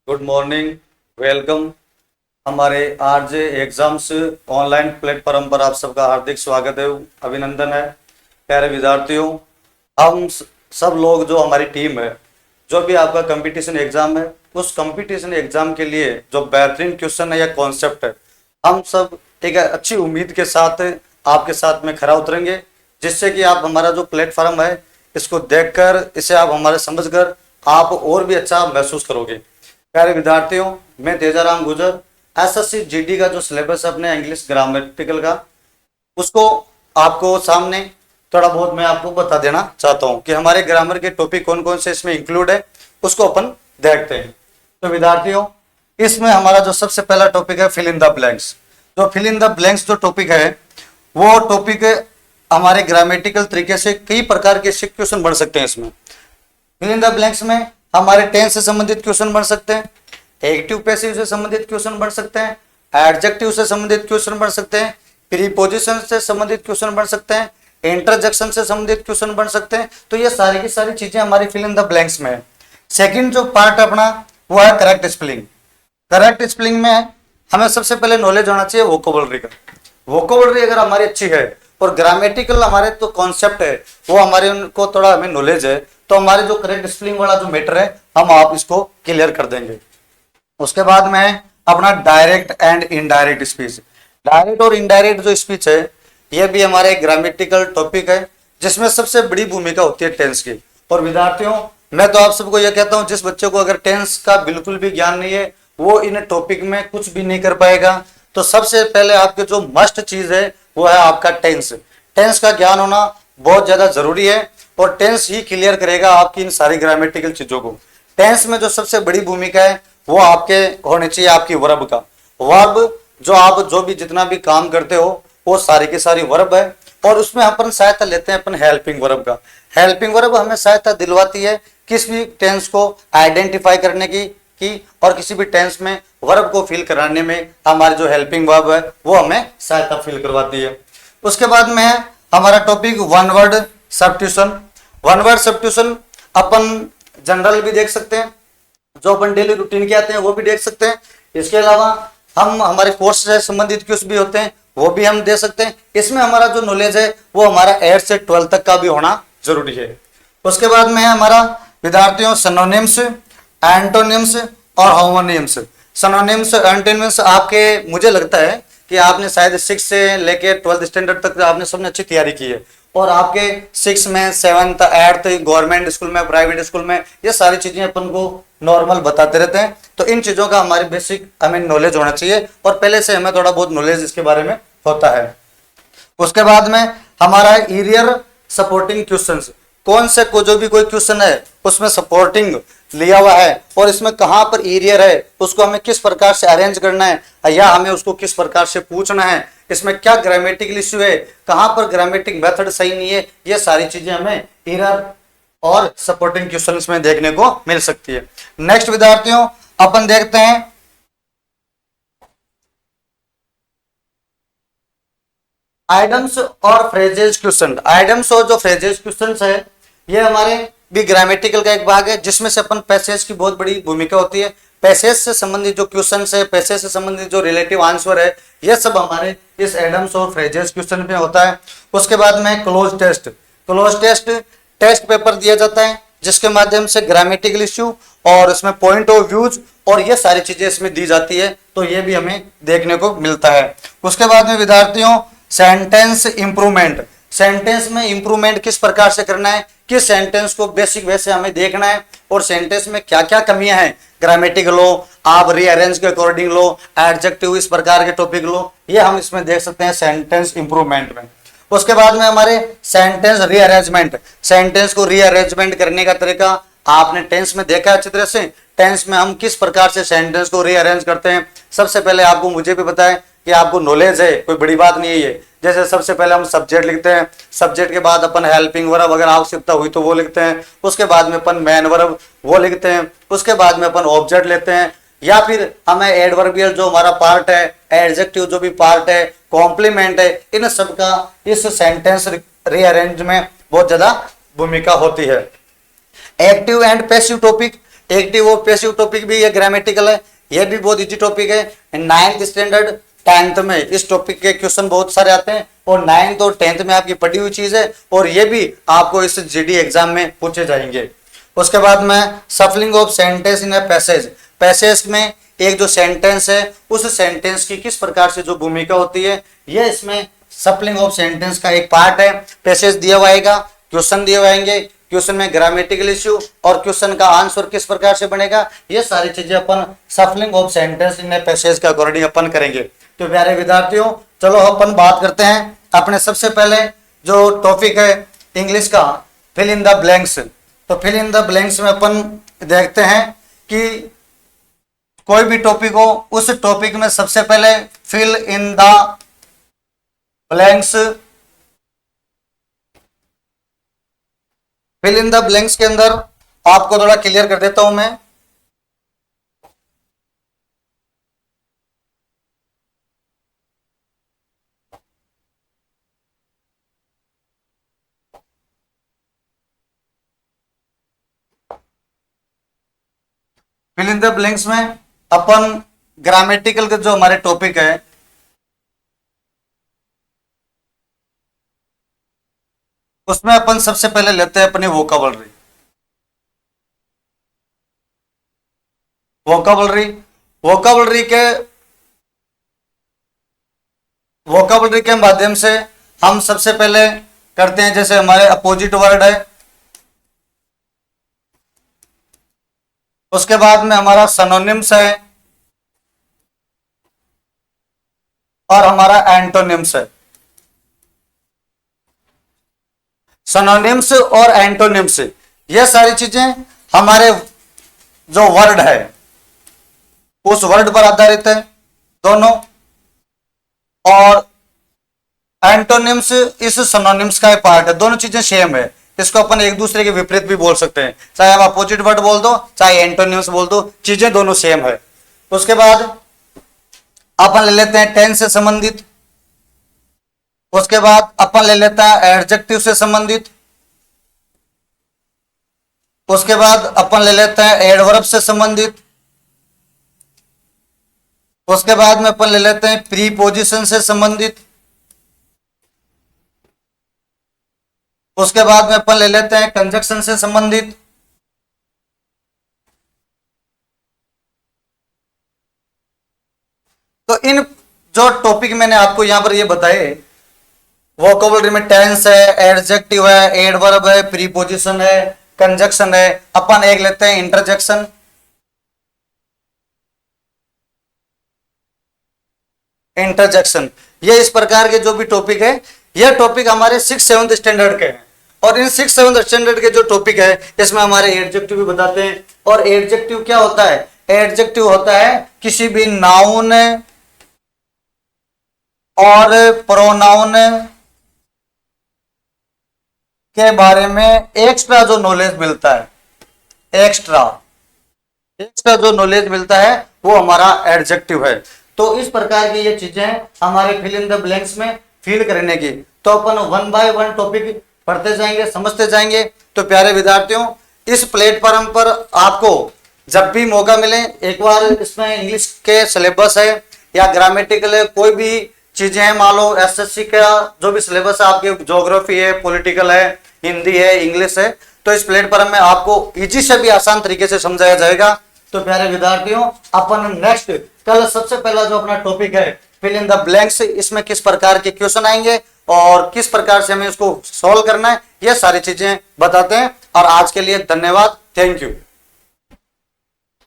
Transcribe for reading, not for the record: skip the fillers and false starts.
Good morning. Welcome. हमारे RJ exams online platform पर आप सबका हार्दिक स्वागत है, अभिनंदन है। प्यारे विद्यार्थियों, हम सब लोग जो हमारी टीम है, जो भी आपका कंपटीशन एग्जाम है, उस कंपटीशन एग्जाम के लिए जो बेहतरीन क्वेश्चन है या कॉन्सेप्ट है, हम सब एक अच्छी उम्मीद के साथ आपके साथ में खरा उतरेंगे, जिससे कि आप हमारा जो प्लेटफॉर्म है इसको देखकर, इसे आप हमारे समझकर आप और भी अच्छा महसूस करोगे। प्यारे विद्यार्थियों, मैं तेजाराम गुजर एसएससी जीडी का जो सिलेबस है अपने इंग्लिश ग्रामेटिकल का, उसको आपको सामने थोड़ा बहुत मैं आपको बता देना चाहता हूं कि हमारे ग्रामर के टॉपिक कौन कौन से इसमें इंक्लूड है, उसको अपन देखते हैं। तो विद्यार्थियों, इसमें हमारा जो सबसे पहला टॉपिक है फिल इन द ब्लैंक्स। जो फिल इन द ब्लैंक्स जो टॉपिक है, वो टॉपिक हमारे ग्रामेटिकल तरीके से कई प्रकार के क्वेश्चन बन सकते हैं। इसमें फिल इन द ब्लैंक्स में हमारे टेंस से संबंधित क्वेश्चन बन सकते हैं, एक्टिव पैसिव से संबंधित क्वेश्चन बन सकते हैं, एडजेक्टिव से संबंधित क्वेश्चन बन सकते हैं, प्रीपोजिशन से संबंधित क्वेश्चन बन सकते हैं, इंटरजेक्शन से संबंधित क्वेश्चन बन सकते हैं। तो ये सारी की सारी चीजें हमारी फिल इन द ब्लैंक्स में है। सेकंड जो पार्ट अपना वो है करेक्ट स्पेलिंग। करेक्ट स्पेलिंग में हमें सबसे पहले नॉलेज होना चाहिए वोकेबलरी का। वोकेबलरी अगर हमारी अच्छी है और ग्रामेटिकल हमारे तो कॉन्सेप्ट है वो हमारे उनको थोड़ा हमें नॉलेज है, तो हमारे जो करेक्ट स्पेलिंग वाला जो मैटर है हम आप इसको क्लियर कर देंगे। उसके बाद में अपना direct and indirect speech. Direct और इनडायरेक्ट जो स्पीच है ये भी हमारे ग्रामेटिकल टॉपिक है, जिसमें सबसे बड़ी भूमिका होती है टेंस की। और विद्यार्थियों, मैं तो आप सबको यह कहता हूं, जिस बच्चे को अगर टेंस का बिल्कुल भी ज्ञान नहीं है वो इन टॉपिक में कुछ भी नहीं कर पाएगा। तो सबसे पहले आपके जो मस्ट चीज है वो है आपका टेंस। टेंस का ज्ञान होना बहुत ज्यादा जरूरी है और टेंस ही क्लियर करेगा आपकी इन सारी ग्रामेटिकल चीजों को। टेंस में जो सबसे बड़ी भूमिका है वो आपके होनी चाहिए आपकी वर्ब का। वर्ब जो आप जो भी जितना भी काम करते हो वो सारी की सारी वर्ब है, और उसमें अपन सहायता लेते हैं अपन हेल्पिंग वर्ब का। हेल्पिंग वर्ब हमें सहायता दिलवाती है किस भी टेंस को आइडेंटिफाई करने की और किसी भी टेंस में वर्ब को फिल कराने में हमारी जो हेल्पिंग वर्ब है वो हमें सहायता फिल करवाती है। उसके बाद में है हमारा topic one word substitution. One word substitution अपन जनरल भी देख सकते हैं, जो अपन डेली रूटीन के आते हैं वो भी देख सकते हैं। इसके अलावा हम हमारे कोर्स से संबंधित क्वेश्चन भी होते हैं वो भी हम दे सकते हैं। इसमें हमारा जो नॉलेज है वो हमारा 8 से 12 तक का भी होना जरूरी है। उसके बाद में है हमारा विद्यार्थियों सिनोनिम्स, एंटोनिम्स और होमोनिम्स। सिनोनिम्स एंटोनिम्स आपके, मुझे लगता है कि आपने शायद 6 से लेके 12th स्टैंडर्ड तक आपने सबने अच्छी तैयारी की है, और आपके 6 में 7th 8th गवर्नमेंट स्कूल में प्राइवेट स्कूल में ये सारी चीजें अपन को नॉर्मल बताते रहते हैं। तो इन चीजों का हमारी बेसिक हमें नॉलेज होना चाहिए और पहले से हमें थोड़ा बहुत नॉलेज इसके बारे में होता है। उसके बाद में हमारा एरियर सपोर्टिंग क्वेश्चंस। कौन से को जो भी कोई क्वेश्चन है उसमें सपोर्टिंग लिया हुआ है और इसमें कहां पर एरियर है, उसको हमें किस प्रकार से अरेंज करना है या हमें उसको किस प्रकार से पूछना है, इसमें क्या ग्रामेटिकल इश्यू है, कहां पर ग्रामेटिक मेथड सही नहीं है, ये सारी चीजें हमें एरर और सपोर्टिंग क्वेश्चंस में देखने को मिल सकती है। नेक्स्ट विद्यार्थियों, अपन देखते हैं आइडम्स और फ्रेजेस क्वेश्चन। आइडम्स और जो फ्रेजेस क्वेश्चन है ये हमारे भी ग्रामेटिकल का एक भाग है, जिसमें से अपन पैसेज की बहुत बड़ी भूमिका होती है। पैसेज से संबंधित जो क्वेश्चन है, पैसेज से संबंधित जो रिलेटिव आंसर है, ये सब हमारे इस एडम्स और फ्रेजेस क्वेश्चन में होता है। उसके बाद में cloze test. Cloze test test paper दिया जाता है जिसके माध्यम से ग्रामेटिकल इश्यू और इसमें पॉइंट ऑफ व्यूज और ये सारी चीजें इसमें दी जाती है, तो ये भी हमें देखने को मिलता है। उसके बाद में विद्यार्थियों सेंटेंस इंप्रूवमेंट। सेंटेंस में इंप्रूवमेंट किस प्रकार से करना है, किस सेंटेंस को बेसिक वे से हमें देखना है और सेंटेंस में क्या क्या कमियां हैं, ग्रामेटिकल लो, आप रीअरेंज के अकॉर्डिंग लो, एडजेक्टिव इस प्रकार के टॉपिक लो, ये हम इसमें देख सकते हैं सेंटेंस इंप्रूवमेंट में। उसके बाद में हमारे सेंटेंस रीअरेंजमेंट। सेंटेंस को रीअरेंजमेंट करने का तरीका आपने टेंस में देखा है अच्छी तरह से। टेंस में हम किस प्रकार से सेंटेंस को रीअरेंज करते हैं, सबसे पहले आपको मुझे भी पता है कि आपको नॉलेज है, कोई बड़ी बात नहीं है ये। जैसे सबसे पहले हम सब्जेक्ट लिखते हैं, सब्जेक्ट के बाद अपन हेल्पिंग वर्ब अगर आवश्यकता हुई तो वो लिखते हैं, उसके बाद में अपन मेन वर्ब वो लिखते हैं, उसके बाद में अपन ऑब्जेक्ट लेते हैं, या फिर हमें एडवर्बियल जो हमारा पार्ट है, एडजेक्टिव जो भी पार्ट है, कॉम्प्लीमेंट है, इन सब का इस सेंटेंस रीअरेंज में बहुत ज्यादा भूमिका होती है। Active and passive topic. Active और पैसिव टॉपिक भी ये ग्रामेटिकल है, ये भी बहुत इजी टॉपिक है। 9th स्टैंडर्ड 10th में इस टॉपिक के क्वेश्चन बहुत सारे आते हैं और 9th और 10th में आपकी पढ़ी हुई चीज है और ये भी आपको इस जीडी एग्जाम में पूछे जाएंगे। उसके बाद में सफलिंग of sentence in a passage, passage में एक जो सेंटेंस है उस सेंटेंस की किस प्रकार से जो भूमिका होती है, ये इसमें सफलिंग ऑफ सेंटेंस का एक पार्ट है। पैसेज दिया हुआ आएगा, क्वेश्चन दिए हुए आएंगे, क्वेश्चन में ग्रामेटिकल इश्यू और क्वेश्चन का आंसर किस प्रकार से बनेगा, ये सारी चीजें अपन shuffling of sentence in passage के अकॉर्डिंग अपन करेंगे। तो प्यारे विद्यार्थियों, चलो अपन बात करते हैं अपने सबसे पहले जो टॉपिक है इंग्लिश का, फिल इन द ब्लैंक्स। तो फिल इन द ब्लैंक्स में अपन देखते हैं कि कोई भी टॉपिक हो, उस टॉपिक में सबसे पहले fill in the blanks, fill in the blanks के अंदर आपको थोड़ा क्लियर कर देता हूं मैं। फिल इन द ब्लैंक्स में अपन ग्रामेटिकल का जो हमारे टॉपिक है उसमें अपन सबसे पहले लेते हैं अपनी वोकाबलरी। वोकाबलरी वोकाबलरी के माध्यम से हम सबसे पहले करते हैं, जैसे हमारे अपोजिट वर्ड है, उसके बाद में हमारा सिनोनिम्स है और हमारा एंटोनिम्स है। सिनोनिम्स और एंटोनिम्स, ये सारी चीजें हमारे जो वर्ड है उस वर्ड पर आधारित है दोनों, और एंटोनिम्स इस सिनोनिम्स का पार्ट है। दोनों चीजें सेम है, इसको अपन एक दूसरे के विपरीत भी बोल सकते हैं, चाहे आप अपोजिट वर्ड बोल दो चाहे एंटोनिम्स बोल दो, चीजें दोनों सेम है। उसके बाद अपन ले लेते हैं टेंस से संबंधित, उसके बाद अपन ले लेता है एडजेक्टिव से संबंधित, उसके बाद अपन ले लेते हैं एडवर्ब से संबंधित, उसके बाद में अपन ले लेते हैं प्रीपोजिशन से संबंधित, उसके बाद में अपन ले लेते हैं कंजक्शन से संबंधित, तो इन जो टॉपिक मैंने आपको यहां पर ये बताए, वोकैबुलरी में टेंस है, एडजेक्टिव है, एडवर्ब है, प्रीपोजिशन है, कंजक्शन है, अपन एक लेते हैं इंटरजेक्शन। इंटरजेक्शन, ये इस प्रकार के जो भी टॉपिक है, यह टॉपिक हमारे 6th-7th स्टैंडर्ड के हैं, और इन 6th-7th स्टैंडर्ड के जो टॉपिक है इसमें हमारे एडजेक्टिव भी बताते हैं। और एडजेक्टिव क्या होता है? एडजेक्टिव होता है किसी भी नाउन और प्रोनाउन के बारे में एक्स्ट्रा जो नॉलेज मिलता है, एक्स्ट्रा जो नॉलेज मिलता है वो हमारा एडजेक्टिव है। तो इस प्रकार की ये चीजें हमारे फिल इन द ब्लैंक्स में फिल करने की, तो अपन 1 बाय 1 टॉपिक पढ़ते जाएंगे, समझते जाएंगे। तो प्यारे विद्यार्थियों, इस प्लेटफॉर्म पर आपको जब भी मौका मिले एक बार इसमें इंग्लिश के सिलेबस है या ग्रामेटिकल है, कोई भी चीजें हैं, मान लो एसएससी का जो भी सिलेबस है, आपके ज्योग्राफी है, पॉलिटिकल है, हिंदी है, इंग्लिश है, तो इस प्लेटफॉर्म में आपको इजी से भी आसान तरीके से समझाया जाएगा। तो प्यारे विद्यार्थियों, अपन नेक्स्ट कल सबसे पहला जो अपना टॉपिक है फिल इन द ब्लैंक्स, इसमें किस प्रकार के क्वेश्चन आएंगे और किस प्रकार से हमें इसको सॉल्व करना है, ये सारी चीजें बताते हैं। और आज के लिए धन्यवाद, थैंक यू।